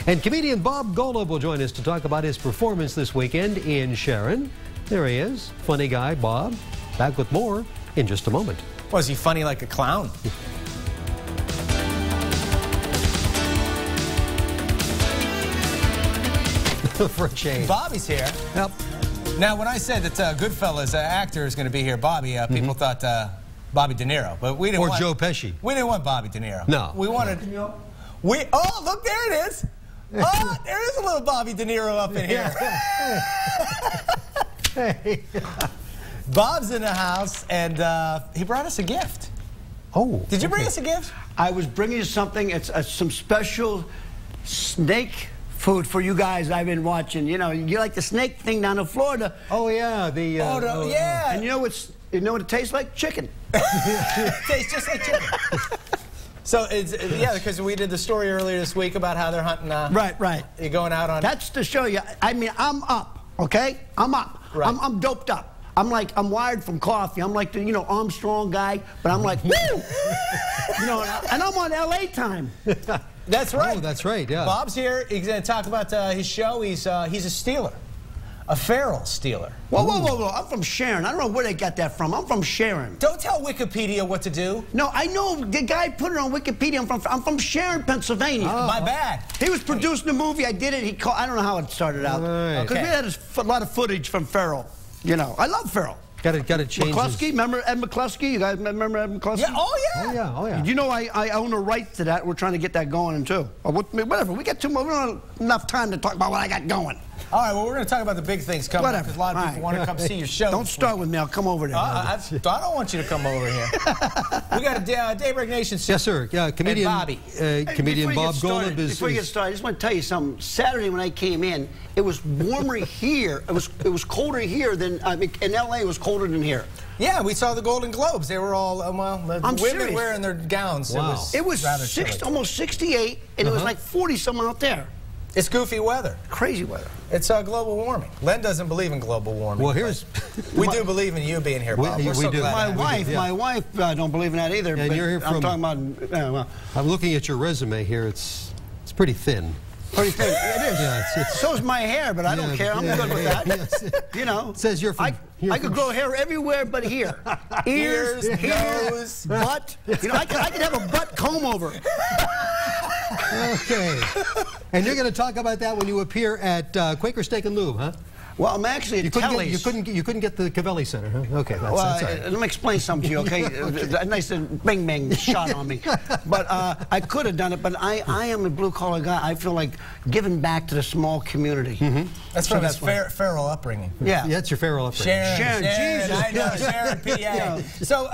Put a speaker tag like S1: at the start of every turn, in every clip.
S1: And comedian Bob Golub will join us to talk about his performance this weekend in Sharon. There he is, funny guy Bob. Back with more in just a moment.
S2: Was he funny like a clown?
S1: For a change.
S2: Bobby's here.
S1: Yep.
S2: Now, when I said that Goodfellas actor is going to be here, Bobby, people thought Bobby De Niro, but we didn't
S1: Or
S2: want
S1: Joe Pesci.
S2: We didn't want Bobby De Niro.
S1: No.
S2: We wanted. Oh, look, there it is. Oh, there is a little Bobby De Niro up in here.
S1: Hey.
S2: Bob's in the house, and he brought us a gift.
S1: Oh.
S2: Did you bring us a gift?
S3: I was bringing you something. It's some special snake food for you guys I've been watching. You know, you like the snake thing down in Florida.
S1: Oh, yeah.
S2: Yeah.
S3: And you know what it tastes like? Chicken.
S2: It tastes just like chicken. So, yeah, because we did the story earlier this week about how they're hunting.
S3: Right.
S2: You're going out on.
S3: That's to show you. I mean, I'm up, okay? I'm up.
S2: Right.
S3: I'm doped up. I'm wired from coffee. I'm like the, Armstrong guy, but I'm like, woo! And I'm on LA time.
S2: That's right.
S1: Oh, that's right, yeah.
S2: Bob's here. He's going to talk about his show. He's a stealer. A feral stealer.
S3: Whoa. I'm from Sharon. I don't know where they got that from. I'm from Sharon.
S2: Don't tell Wikipedia what to do.
S3: No, I know. The guy put it on Wikipedia. I'm from Sharon, Pennsylvania.
S2: Oh. My bad.
S3: He was producing a movie. I did it. I don't know how it started out. Because we had a lot of footage from Ferrell. I love Ferrell.
S1: Got to change.
S3: McCluskey, remember Ed McCluskey? You guys remember Ed McCluskey?
S2: Yeah. Oh yeah.
S3: You know, I own a right to that. We're trying to get that going too. Whatever. We don't have enough time to talk about what I got going.
S2: All right. Well, we're going to talk about the big things coming up because a lot of people want to come see your show.
S3: Don't start with me. I'll come over there.
S2: I don't want you to come over here. We got a Daybreak Nation.
S1: Yes, sir. Yeah, comedian
S2: Bobby.
S1: Comedian Bob Golub is.
S3: Before you get started, I just want to tell you something. Saturday when I came in, it was warmer here. It was colder here than in LA. It was colder than here.
S2: Yeah, we saw the Golden Globes. They were all women
S3: serious.
S2: wearing their gowns.
S1: Wow.
S2: It was rather
S3: almost 68, and it was like 40-some out there.
S2: It's goofy weather.
S3: Crazy weather.
S2: It's global warming. Len doesn't believe in global warming.
S1: Well,
S2: we do believe in you being here, Bob.
S1: We
S2: so
S1: do.
S2: glad
S3: My wife don't believe in that either.
S1: And you're here
S3: I'm
S1: from.
S3: talking about.
S1: I'm looking at your resume here. It's pretty thin.
S3: Pretty thin. It is.
S1: Yeah,
S3: so is my hair, but I don't care. I'm good with that.
S1: Yes.
S3: It
S1: says you're from.
S3: I could grow hair everywhere but here. Ears,
S2: nose,
S3: butt. I could have a butt comb over.
S1: Okay. And you're going to talk about that when you appear at Quaker Steak and Lube, huh?
S3: Well, I'm actually at Kelly's.
S1: You couldn't get the Cavelli Center, huh? Okay, that's all right.
S3: Let me explain something to you, okay? A nice bing shot on me. But I could have done it, but I am a blue-collar guy. I feel like giving back to the small community.
S2: That's from his feral upbringing.
S3: Yeah.
S1: That's your feral upbringing.
S3: Sharon, Jesus.
S2: I know, Sharon, PA. So,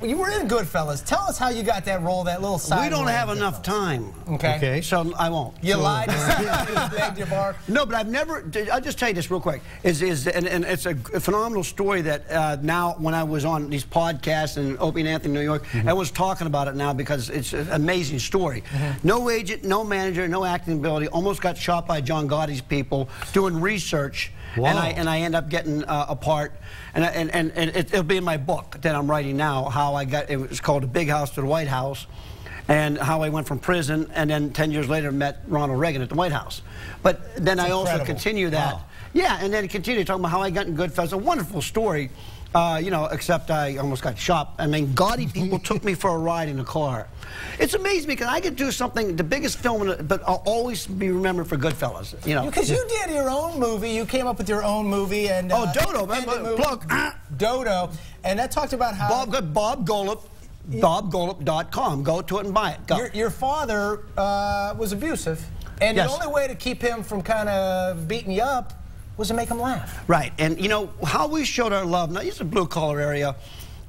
S2: you were in Goodfellas. Tell us how you got that role, that little side
S3: We don't
S2: role
S3: have
S2: in
S3: enough time.
S1: Okay.
S3: So I won't.
S2: You lied. You begged your bar.
S3: No, but I've never. I'll just tell you this real quick. And it's a phenomenal story that now when I was on these podcasts and Opie and Anthony in New York, I was talking about it now because it's an amazing story. No agent, no manager, no acting ability. Almost got shot by John Gotti's people doing research.
S1: Wow.
S3: And I end up getting a part, and it'll be in my book that I'm writing now. How I got it was called The Big House to the White House. And how I went from prison, and then 10 years later met Ronald Reagan at the White House. But then I also continue that. Wow. Yeah, and then continue talking about how I got in Goodfellas. A wonderful story, except I almost got shot. I mean, Gotti people took me for a ride in a car. It's amazing because I could do something, the biggest film, but I'll always be remembered for Goodfellas.
S2: Because you did your own movie. You came up with your own movie. And
S3: Dodo, plug.
S2: Dodo. And that talked about how...
S3: Bob Golub. BobGolub.com. Go to it and buy it. Go.
S2: Your father was abusive, and the only way to keep him from kind of beating you up was to make him laugh.
S3: Right, and how we showed our love. Now, it's a blue-collar area.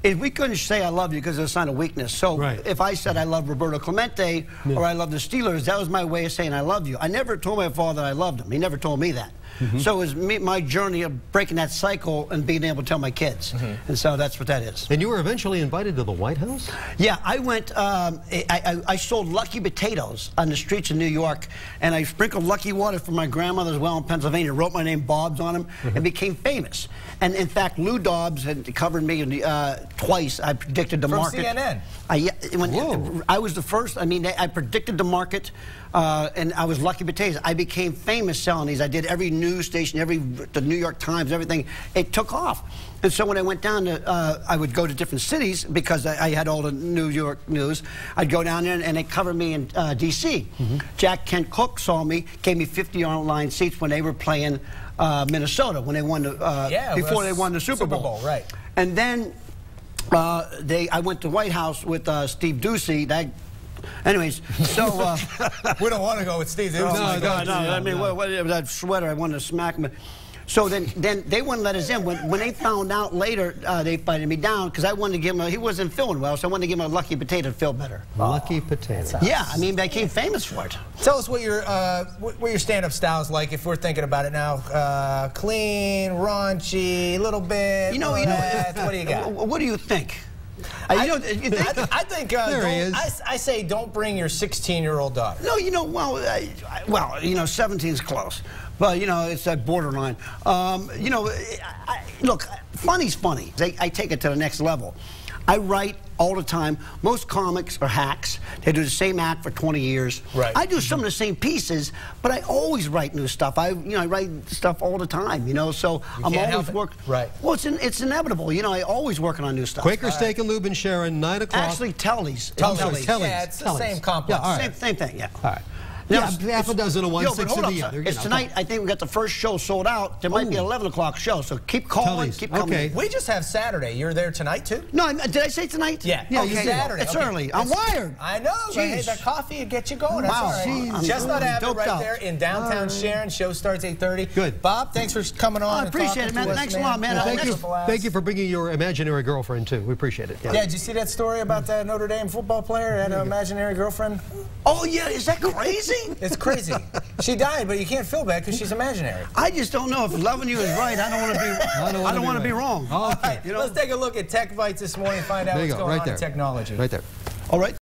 S3: If we couldn't say I love you because it's a sign of weakness. So if I said I love Roberto Clemente or I love the Steelers, that was my way of saying I love you. I never told my father I loved him. He never told me that. So it was my journey of breaking that cycle and being able to tell my kids. And so that's what that is.
S1: And you were eventually invited to the White House?
S3: Yeah, I went, I sold lucky potatoes on the streets of New York, and I sprinkled lucky water from my grandmother's well in Pennsylvania, wrote my name Bob's on them, and became famous. And in fact, Lou Dobbs had covered me in the twice. I predicted the market.
S2: From CNN.
S3: I was the first. I mean, I predicted the market, and I was lucky potatoes. I became famous selling these. I did every news station, the New York Times, everything. It took off. And so when I went down to, I would go to different cities because I had all the New York news. I'd go down there and they covered me in D.C. Jack Kent Cook saw me, gave me 50-yard line seats when they were playing Minnesota, when they won the, before they won the Super Bowl.
S2: Right.
S3: And then I went to White House with Steve Ducey. Anyways, so
S2: we don't want to go with Steve.
S3: No, I mean, that sweater, I wanted to smack him. So then they wouldn't let us in. When they found out later, they invited me down because I wanted to give him he wasn't feeling well, so I wanted to give him a lucky potato to feel better.
S1: Lucky potato.
S3: Yeah, I mean, they became famous for it.
S2: Tell us what your stand-up style is like, if we're thinking about it now. Clean, raunchy, a little bit.
S3: You know,
S2: what do you got?
S3: What do you think?
S2: I think I say don't bring your 16-year-old daughter.
S3: No, you know, well, you know, 17's close, but you know, it's that borderline. You know, look, funny's funny. I take it to the next level. I write all the time. Most comics are hacks. They do the same act for 20 years.
S2: Right.
S3: I do some of the same pieces, but I always write new stuff. I write stuff all the time. You know, so I'm always working.
S2: Right.
S3: Well, it's inevitable. You know, I always working on new stuff.
S1: Quaker Steak and Lube in Sharon, 9 o'clock.
S3: Actually, Telly's.
S2: Telly's. Yeah, it's the same complex.
S1: Yeah, all right.
S3: Same thing. Yeah.
S1: All right.
S3: Now,
S1: half a dozen of one,
S3: but
S1: 6
S3: hold
S1: of
S3: on,
S1: the other.
S3: It's tonight. I think we got the first show sold out. There might be an 11 o'clock show, so keep calling, keep coming.
S1: Okay.
S2: We just have Saturday. You're there tonight, too?
S3: No, did I say tonight?
S2: Yeah.
S3: Yeah,
S2: okay. Saturday.
S3: It's early. I'm wired.
S2: I know. But hey, that coffee will get you going.
S3: Wow.
S2: That's all right. Chestnut Avenue right there in downtown Sharon. Show starts 8:30.
S1: Good.
S2: Bob, thanks for coming on.
S3: I appreciate it, man. Thanks a lot, man.
S1: Thank you for bringing your imaginary girlfriend, too. We appreciate it.
S2: Yeah, did you see that story about that Notre Dame football player who had an imaginary girlfriend?
S3: Oh, yeah. Is that crazy?
S2: It's crazy. She died, but you can't feel bad because she's imaginary.
S3: I just don't know if loving you is right. I don't want to be. I don't want to be wrong.
S1: Okay.
S2: Let's take a look at Tech Bites this morning. Find out what's going on in technology.
S1: Right there.
S3: All right.